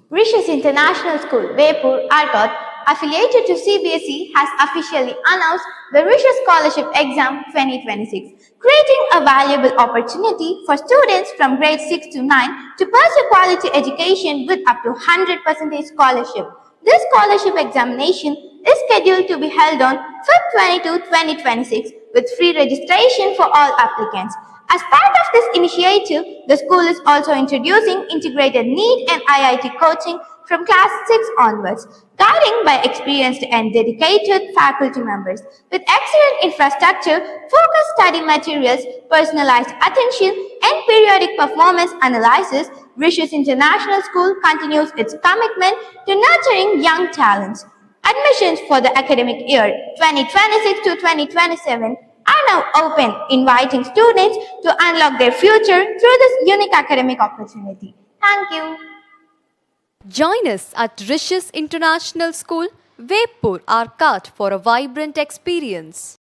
Rishs International School, Jaipur, Arcot, affiliated to CBSE, has officially announced the Rishs Scholarship Exam 2026, creating a valuable opportunity for students from grade 6 to 9 to pursue quality education with up to 100% scholarship. This scholarship examination is scheduled to be held on Feb 22, 2026 with free registration for all applicants. As part of this initiative, the school is also introducing integrated NEET and IIT coaching from class 6 onwards, guiding by experienced and dedicated faculty members. With excellent infrastructure, focused study materials, personalized attention, and periodic performance analysis, Rishs International School continues its commitment to nurturing young talents. Admissions for the academic year 2026 to 2027 are now open, inviting students to unlock their future through this unique academic opportunity. Thank you. Join us at Rishs International School, Jaipur, Arcot for a vibrant experience.